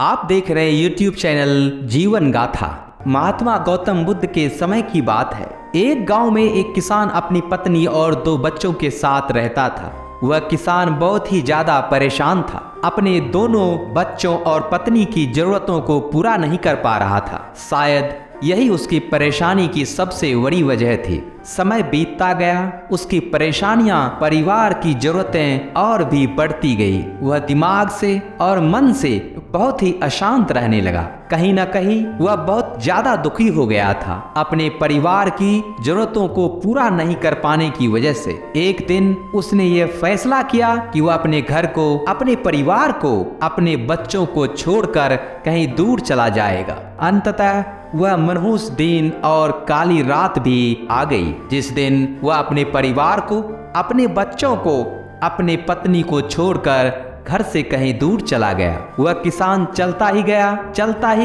आप देख रहे हैं YouTube चैनल जीवन गाथा। महात्मा गौतम बुद्ध के समय की बात है। एक गांव में एक किसान अपनी पत्नी और 2 बच्चों के साथ रहता था। वह किसान बहुत ही ज्यादा परेशान था। अपने दोनों बच्चों और पत्नी की जरूरतों को पूरा नहीं कर पा रहा था। शायद यही उसकी परेशानी की सबसे बड़ी वजह थी। समय बीतता गया, उसकी परेशानियां, परिवार की जरूरतें और भी बढ़ती गई। वह दिमाग से और मन से बहुत ही अशांत रहने लगा। कहीं ना कहीं वह बहुत ज्यादा दुखी हो गया था अपने परिवार की जरूरतों को पूरा नहीं कर पाने की वजह से। एक दिन उसने ये फैसला किया कि वह अपने घर को, अपने परिवार को, अपने बच्चों को छोड़कर कहीं दूर चला जाएगा। अंततः वह मनहूस दिन और काली रात भी आ गई, जिस दिन वह अपने परिवार को, अपने बच्चों को, अपने पत्नी को छोड़कर घर से कहीं दूर चला गया। वह किसान चलता ही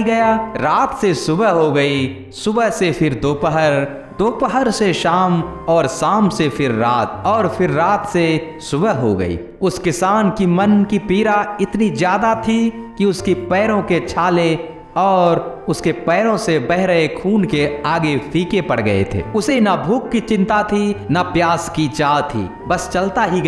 गया। रात से सुबह हो गई, सुबह से फिर दोपहर, दोपहर से शाम और शाम से फिर रात और फिर रात से सुबह हो गई। उस किसान की मन की पीड़ा इतनी ज्यादा थी कि उसके पैरों के छाले और उसके पैरों से बह रहे खून के आगे फीके पड़ गए थे। उसे ना भूख की चिंता थी, ना प्यास की चाह थी। बस चलता ही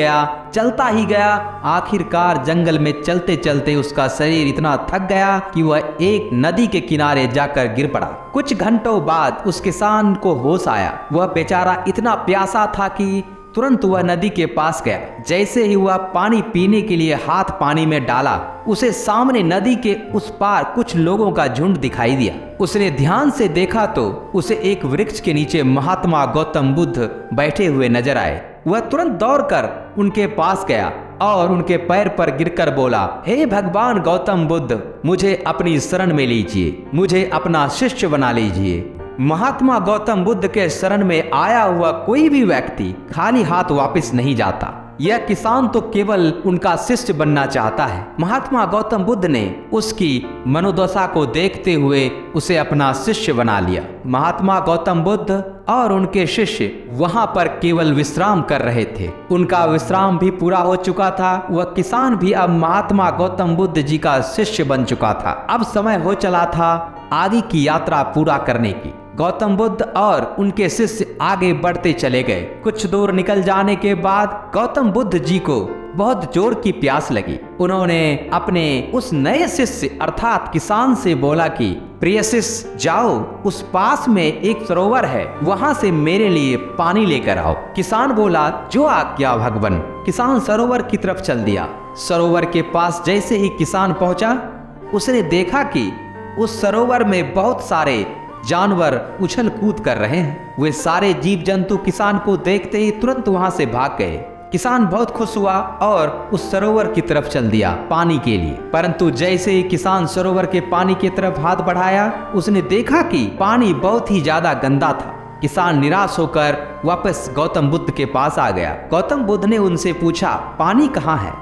गया। आखिरकार जंगल में चलते चलते उसका शरीर इतना थक गया कि वह एक नदी के किनारे जाकर गिर पड़ा। कुछ घंटों बाद उस किसान को होश आया। वह बेचारा इतना प्यासा था कि तुरंत वह नदी के पास गया। जैसे ही वह पानी पीने के लिए हाथ पानी में डाला, उसे सामने नदी के उस पार कुछ लोगों का झुंड दिखाई दिया। उसने ध्यान से देखा तो उसे एक वृक्ष के नीचे महात्मा गौतम बुद्ध बैठे हुए नजर आए। वह तुरंत दौड़कर उनके पास गया और उनके पैर पर गिरकर बोला, हे भगवान गौतम बुद्ध, मुझे अपनी शरण में लीजिए, मुझे अपना शिष्य बना लीजिए। महात्मा गौतम बुद्ध के शरण में आया हुआ कोई भी व्यक्ति खाली हाथ वापस नहीं जाता। यह किसान तो केवल उनका शिष्य बनना चाहता है। महात्मा गौतम बुद्ध ने उसकी मनोदशा को देखते हुए उसे अपना शिष्य बना लिया। महात्मा गौतम बुद्ध और उनके शिष्य वहां पर केवल विश्राम कर रहे थे। उनका विश्राम भी पूरा हो चुका था। वह किसान भी अब महात्मा गौतम बुद्ध जी का शिष्य बन चुका था। अब समय हो चला था आगे की यात्रा पूरा करने की। गौतम बुद्ध और उनके शिष्य आगे बढ़ते चले गए। कुछ दूर निकल जाने के बाद गौतम बुद्ध जी को बहुत जोर की प्यास लगी। उन्होंने अपने उस नए शिष्य अर्थात किसान से बोला कि प्रिय शिष्य, जाओ, उस पास में एक सरोवर है, वहां से मेरे लिए पानी लेकर आओ। किसान बोला, जो आज्ञा भगवान। किसान सरोवर की तरफ चल दिया। सरोवर के पास जैसे ही किसान पहुंचा, उसने देखा कि उस सरोवर में बहुत सारे जानवर उछल कूद कर रहे हैं। वे सारे जीव जंतु किसान को देखते ही तुरंत वहां से भाग गए। किसान बहुत खुश हुआ और उस सरोवर की तरफ चल दिया पानी के लिए। परंतु जैसे ही किसान सरोवर के पानी की तरफ हाथ बढ़ाया, उसने देखा कि पानी बहुत ही ज्यादा गंदा था। किसान निराश होकर वापस गौतम बुद्ध के पास आ गया। गौतम बुद्ध ने उनसे पूछा, पानी कहाँ है?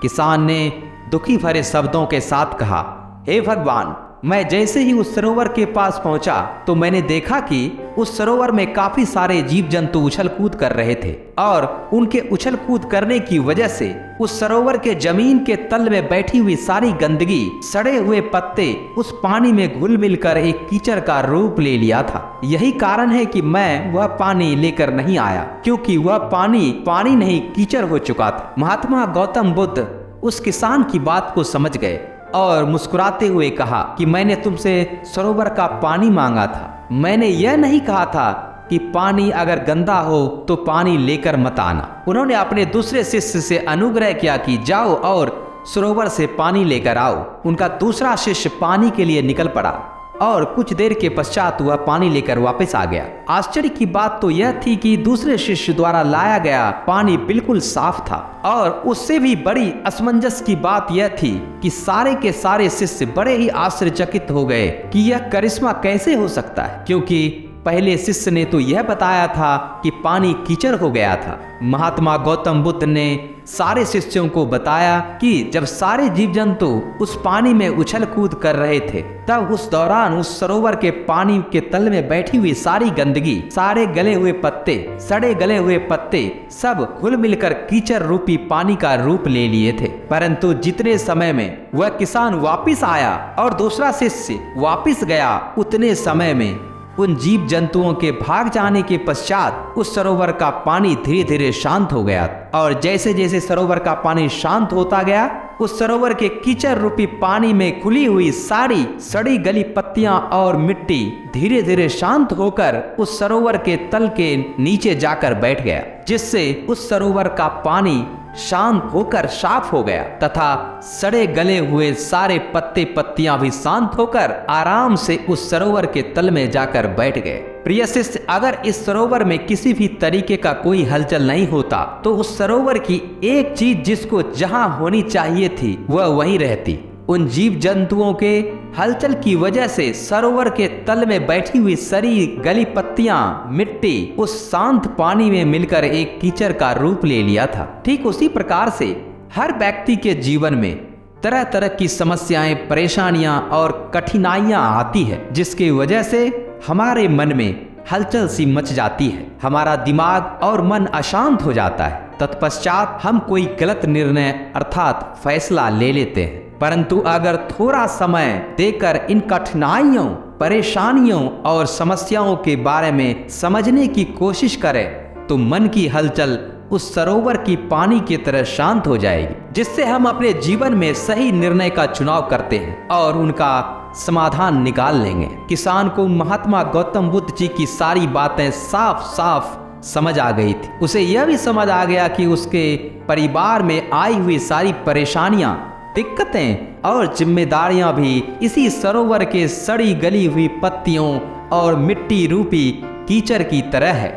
किसान ने दुखी भरे शब्दों के साथ कहा, हे भगवान, मैं जैसे ही उस सरोवर के पास पहुंचा तो मैंने देखा कि उस सरोवर में काफी सारे जीव जंतु उछल कूद कर रहे थे और उनके उछल कूद करने की वजह से उस सरोवर के जमीन के तल में बैठी हुई सारी गंदगी, सड़े हुए पत्ते उस पानी में घुल मिलकर एक कीचड़ का रूप ले लिया था। यही कारण है कि मैं वह पानी लेकर नहीं आया, क्योंकि वह पानी नहीं कीचड़ हो चुका था। महात्मा गौतम बुद्ध उस किसान की बात को समझ गए और मुस्कुराते हुए कहा कि मैंने तुमसे सरोवर का पानी मांगा था। मैंने यह नहीं कहा था कि पानी अगर गंदा हो तो पानी लेकर मत आना। उन्होंने अपने दूसरे शिष्य से अनुग्रह किया कि जाओ और सरोवर से पानी लेकर आओ। उनका दूसरा शिष्य पानी के लिए निकल पड़ा और कुछ देर के पश्चात वह पानी लेकर वापस आ गया। आश्चर्य की बात तो यह थी कि दूसरे शिष्य द्वारा लाया गया पानी बिल्कुल साफ था और उससे भी बड़ी असमंजस की बात यह थी कि सारे के सारे शिष्य बड़े ही आश्चर्यचकित हो गए कि यह करिश्मा कैसे हो सकता है, क्योंकि पहले शिष्य ने तो यह बताया था कि पानी कीचड़ हो गया था। महात्मा गौतम बुद्ध ने सारे शिष्यों को बताया कि जब सारे जीव जंतु उस पानी में उछल कूद कर रहे थे, तब उस दौरान उस सरोवर के पानी के तल में बैठी हुई सारी गंदगी, सारे गले हुए पत्ते, सड़े गले हुए पत्ते सब घुल मिलकर कीचड़ रूपी पानी का रूप ले लिए थे। परंतु जितने समय में वह किसान वापिस आया और दूसरा शिष्य वापिस गया, उतने समय में उन जीव जंतुओं के भाग जाने के पश्चात उस सरोवर का पानी धीरे धीरे शांत हो गया। और जैसे जैसे सरोवर का पानी शांत होता गया, उस सरोवर के कीचड़ रूपी पानी में खुली हुई सारी सड़ी गली पत्तियां और मिट्टी धीरे धीरे शांत होकर उस सरोवर के तल के नीचे जाकर बैठ गया, जिससे उस सरोवर का पानी शांत होकर साफ हो गया तथा सड़े गले हुए सारे पत्ते पत्तियां भी शांत होकर आराम से उस सरोवर के तल में जाकर बैठ गए। प्रिय शिष्य, अगर इस सरोवर में किसी भी तरीके का कोई हलचल नहीं होता तो उस सरोवर की एक चीज जिसको जहां होनी चाहिए थी वह वहीं रहती। उन जीव जंतुओं के हलचल की वजह से सरोवर के तल में बैठी हुई सड़ी गली पत्तियां, मिट्टी उस शांत पानी में मिलकर एक कीचड़ का रूप ले लिया था। ठीक उसी प्रकार से हर व्यक्ति के जीवन में तरह तरह की समस्याएं, परेशानियां और कठिनाइयां आती है, जिसकी वजह से हमारे मन में हलचल सी मच जाती है, हमारा दिमाग और मन अशांत हो जाता है। तत्पश्चात हम कोई गलत निर्णय अर्थात फैसला ले लेते हैं। परंतु अगर थोड़ा समय देकर इन कठिनाइयों, परेशानियों और समस्याओं के बारे में समझने की कोशिश करें तो मन की हलचल उस सरोवर की पानी की तरह शांत हो जाएगी, जिससे हम अपने जीवन में सही निर्णय का चुनाव करते हैं और उनका समाधान निकाल लेंगे। किसान को महात्मा गौतम बुद्ध जी की सारी बातें साफ साफ समझ आ गई थी। उसे यह भी समझ आ गया कि उसके परिवार में आई हुई सारी परेशानियां, दिक्कतें और जिम्मेदारियां भी इसी सरोवर के सड़ी गली हुई पत्तियों और मिट्टी रूपी कीचड़ की तरह है।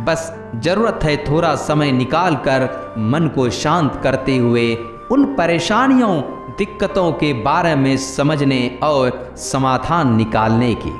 बस जरूरत है थोड़ा समय निकाल कर मन को शांत करते हुए उन परेशानियों, दिक्कतों के बारे में समझने और समाधान निकालने की।